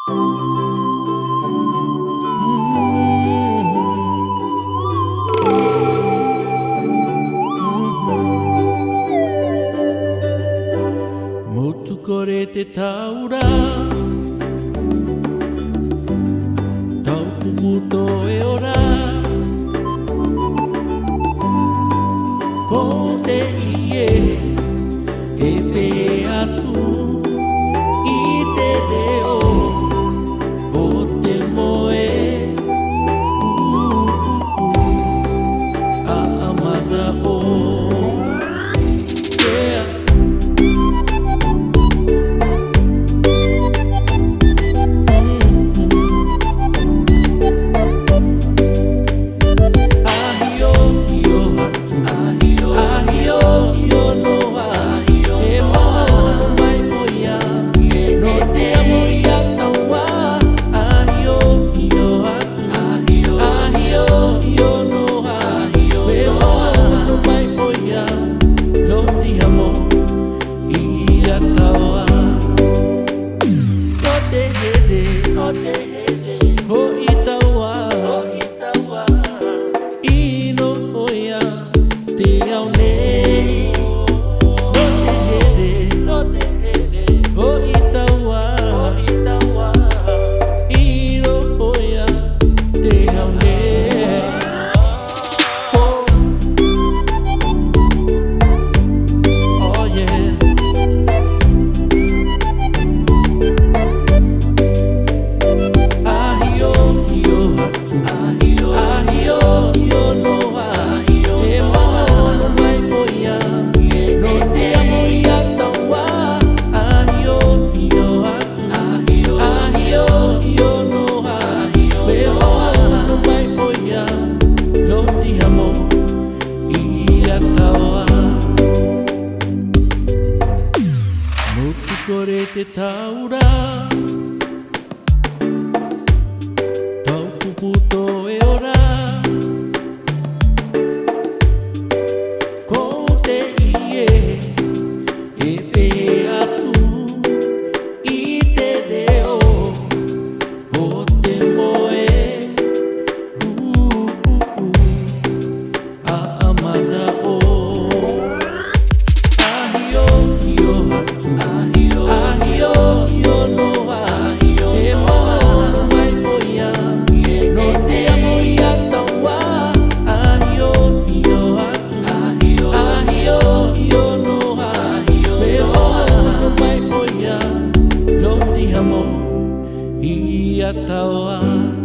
Motu kore te taura Tau puputo e ora Ko te ie e pe atu I te reo o te moe A amana o Yeah Kore te taura Tau puputo e ora Ko te ie e pe atu I te reo o te moe A amana o Ahio, io hatu Ia taua